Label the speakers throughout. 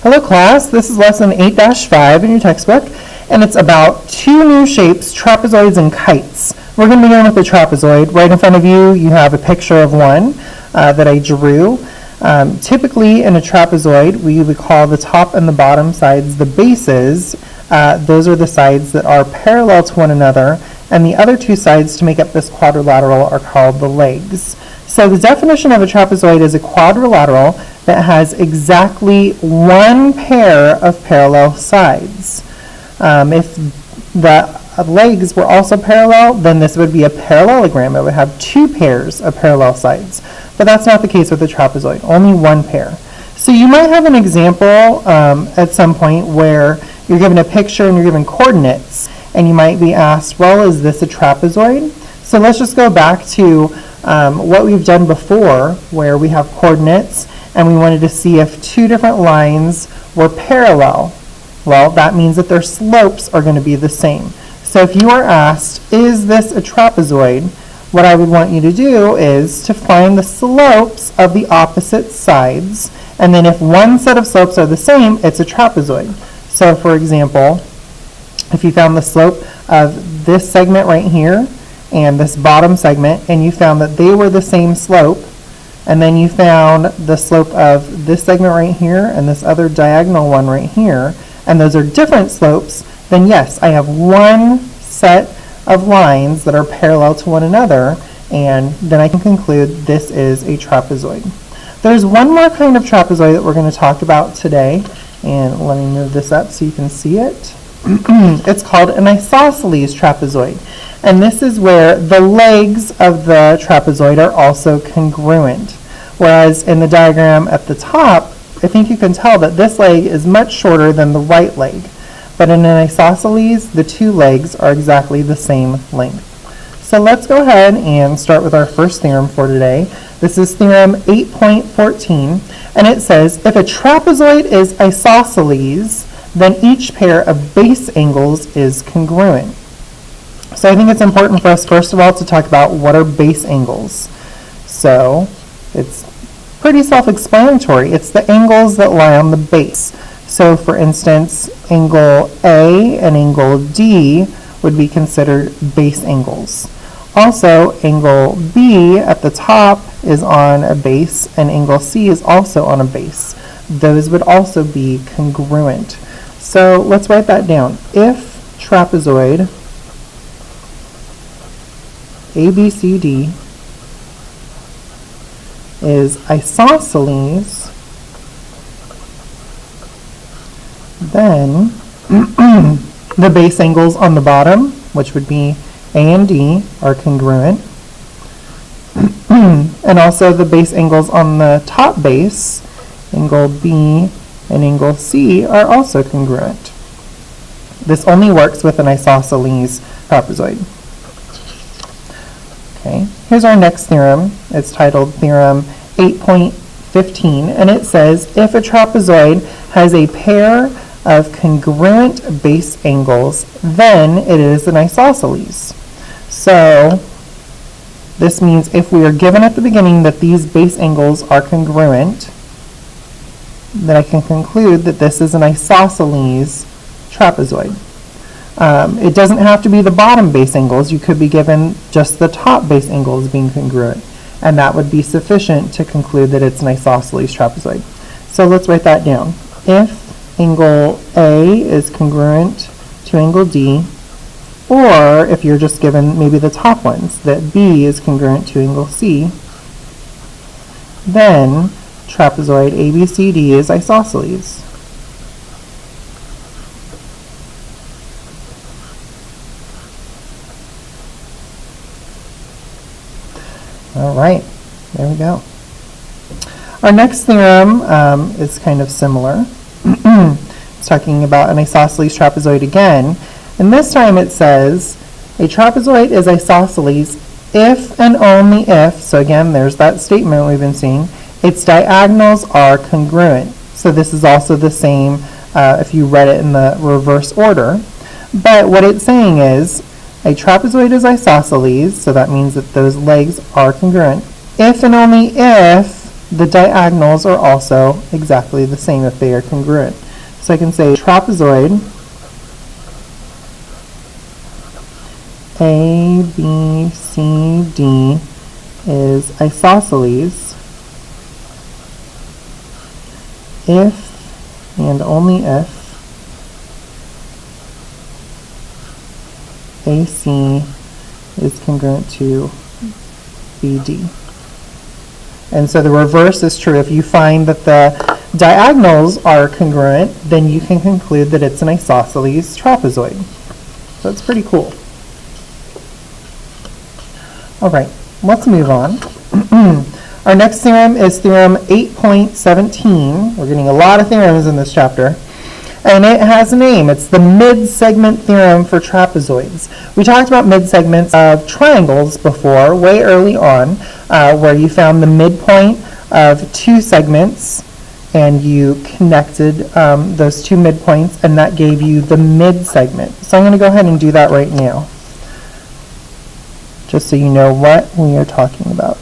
Speaker 1: Hello class, this is lesson 8-5 in your textbook, and it's about two new shapes, trapezoids and kites. We're going to begin with the trapezoid. Right in front of you, you have a picture of one that I drew. Typically in a trapezoid, we would call the top and the bottom sides the bases. Those are the sides that are parallel to one another, and the other two sides to make up this quadrilateral are called the legs. So the definition of a trapezoid is a quadrilateral that has exactly one pair of parallel sides. If the legs were also parallel, then this would be a parallelogram. It would have two pairs of parallel sides. But that's not the case with a trapezoid, only one pair. So you might have an example at some point where you're given a picture and you're given coordinates, and you might be asked, well, is this a trapezoid? So let's just go back to what we've done before, where we have coordinates and we wanted to see if two different lines were parallel. Well, that means that their slopes are going to be the same. So if you are asked, is this a trapezoid, what I would want you to do is to find the slopes of the opposite sides, and then if one set of slopes are the same, it's a trapezoid. So for example, if you found the slope of this segment right here and this bottom segment, and you found that they were the same slope, and then you found the slope of this segment right here and this other diagonal one right here, and those are different slopes, then yes, I have one set of lines that are parallel to one another, and then I can conclude this is a trapezoid. There's one more kind of trapezoid that we're going to talk about today, and let me move this up so you can see it. It's called an isosceles trapezoid, and this is where the legs of the trapezoid are also congruent. Whereas in the diagram at the top, I think you can tell that this leg is much shorter than the right leg. But in an isosceles, the two legs are exactly the same length. So let's go ahead and start with our first theorem for today. This is Theorem 8.14, and it says, if a trapezoid is isosceles, then each pair of base angles is congruent. So I think it's important for us, first of all, to talk about what are base angles. So it's pretty self-explanatory. It's the angles that lie on the base. So for instance, angle A and angle D would be considered base angles. Also, angle B at the top is on a base, and angle C is also on a base. Those would also be congruent. So let's write that down. If trapezoid ABCD is isosceles, then the base angles on the bottom, which would be A and D, are congruent. And also the base angles on the top base, angle B and angle C, are also congruent. This only works with an isosceles trapezoid. Okay, here's our next theorem. It's titled Theorem 8.15, and it says, if a trapezoid has a pair of congruent base angles, then it is an isosceles. So this means if we are given at the beginning that these base angles are congruent, then I can conclude that this is an isosceles trapezoid. It doesn't have to be the bottom base angles. You could be given just the top base angles being congruent, and that would be sufficient to conclude that it's an isosceles trapezoid. So let's write that down. If angle A is congruent to angle D, or if you're just given maybe the top ones, that B is congruent to angle C, then trapezoid ABCD is isosceles. All right, there we go. Our next theorem is kind of similar. It's talking about an isosceles trapezoid again, and this time it says a trapezoid is isosceles if and only if, so again there's that statement we've been seeing, its diagonals are congruent. So this is also the same if you read it in the reverse order. But what it's saying is a trapezoid is isosceles, so that means that those legs are congruent, if and only if the diagonals are also exactly the same if they are congruent. So I can say trapezoid A, B, C, D is isosceles if and only if AC is congruent to BD. And so the reverse is true. If you find that the diagonals are congruent, then you can conclude that it's an isosceles trapezoid. So it's pretty cool. All right, let's move on. Our next theorem is theorem 8.17. We're getting a lot of theorems in this chapter. And it has a name. It's the Midsegment Theorem for trapezoids. We talked about midsegments of triangles before, way early on, where you found the midpoint of two segments and you connected those two midpoints, and that gave you the midsegment. So I'm going to go ahead and do that right now, just so you know what we are talking about.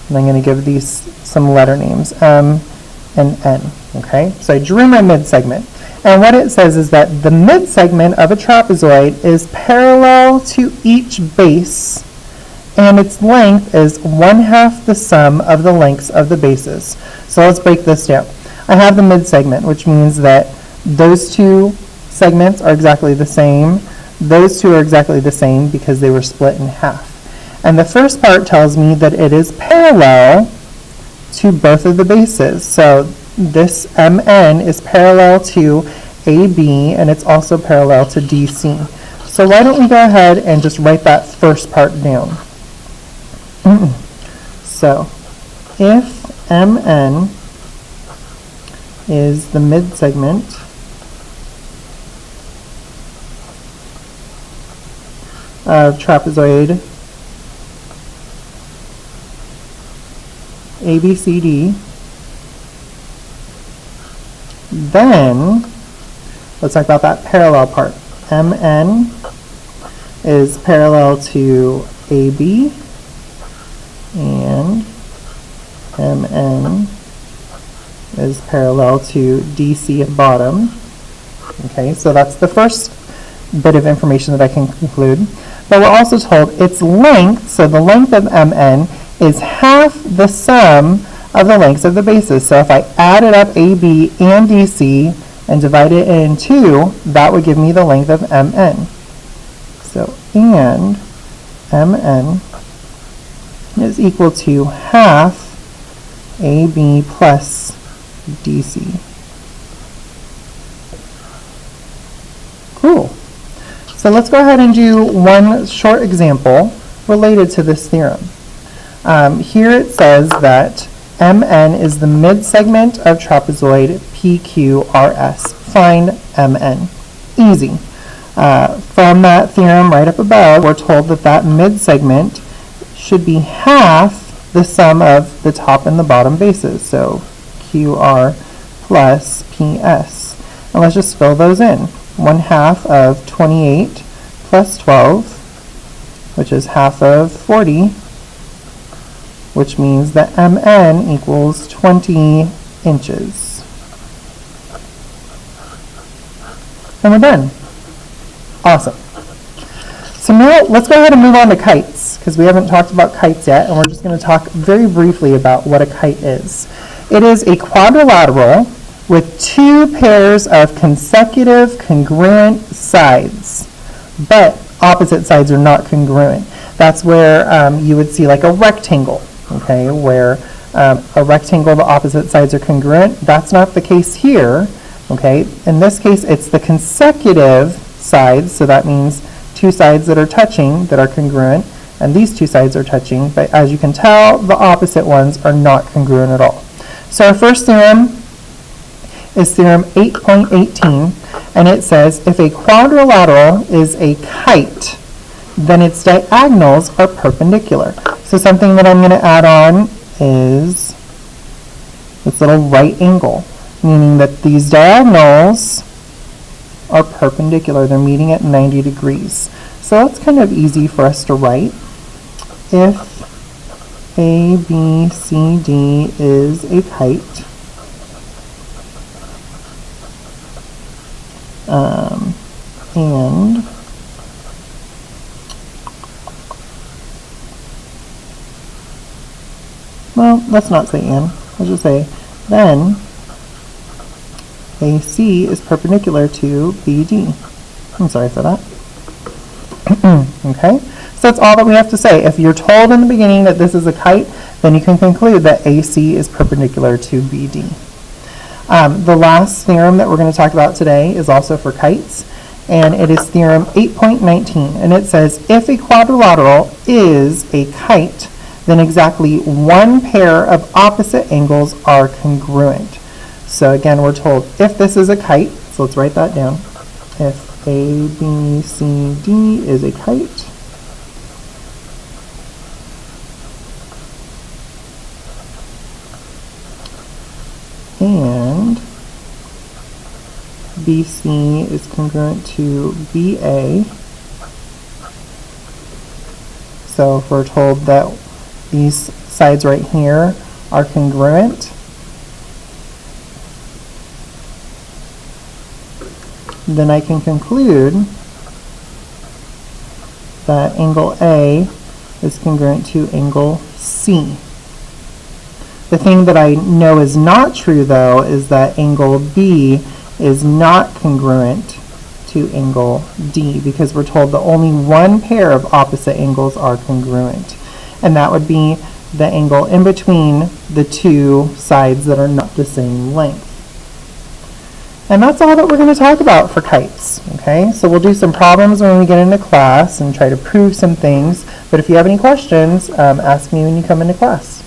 Speaker 1: And I'm going to give these some letter names, M and N. Okay, so I drew my midsegment. And what it says is that the midsegment of a trapezoid is parallel to each base, and its length is 1/2 the sum of the lengths of the bases. So let's break this down. I have the midsegment, which means that those two segments are exactly the same. Those two are exactly the same because they were split in half. And the first part tells me that it is parallel to both of the bases. So this MN is parallel to AB, and it's also parallel to DC. So why don't we go ahead and just write that first part down. So if MN is the midsegment of trapezoid ABCD, then let's talk about that parallel part. MN is parallel to AB, and MN is parallel to DC at bottom. Okay, so that's the first bit of information that I can conclude. But we're also told its length, so the length of MN is half the sum of the lengths of the bases. So if I added up AB and DC and divide it in 2, that would give me the length of MN. So, and MN is equal to half AB plus DC. Cool. So let's go ahead and do one short example related to this theorem. Here it says that MN is the midsegment of trapezoid PQRS. Find MN. Easy. From that theorem right up above, we're told that that midsegment should be half the sum of the top and the bottom bases. So QR plus PS. And let's just fill those in. 1/2 of 28 plus 12, which is half of 40, which means that MN equals 20 inches. And we're done. Awesome. So now let's go ahead and move on to kites, because we haven't talked about kites yet, and we're just going to talk very briefly about what a kite is. It is a quadrilateral with two pairs of consecutive congruent sides, but opposite sides are not congruent. That's where you would see like a rectangle, okay, where a rectangle, the opposite sides are congruent. That's not the case here, okay. In this case, it's the consecutive sides, so that means two sides that are touching that are congruent, and these two sides are touching, but as you can tell, the opposite ones are not congruent at all. So our first theorem is theorem 8.18, and it says if a quadrilateral is a kite, then its diagonals are perpendicular. So something that I'm going to add on is this little right angle, meaning that these diagonals are perpendicular. They're meeting at 90 degrees. So that's kind of easy for us to write. If A, B, C, D is a kite. And well, let's not say and. Let's just say then AC is perpendicular to BD. I'm sorry for that. Okay, so that's all that we have to say. If you're told in the beginning that this is a kite, then you can conclude that AC is perpendicular to BD. The last theorem that we're going to talk about today is also for kites, and it is theorem 8.19, and it says if a quadrilateral is a kite, then exactly one pair of opposite angles are congruent. So again, we're told if this is a kite, so let's write that down. If A, B, C, D is a kite, and BC is congruent to BA. So if we're told that these sides right here are congruent, then I can conclude that angle A is congruent to angle C. The thing that I know is not true, though, is that angle B is not congruent to angle D, because we're told that only one pair of opposite angles are congruent, and that would be the angle in between the two sides that are not the same length. And that's all that we're going to talk about for kites. Okay, so we'll do some problems when we get into class and try to prove some things, but if you have any questions, ask me when you come into class.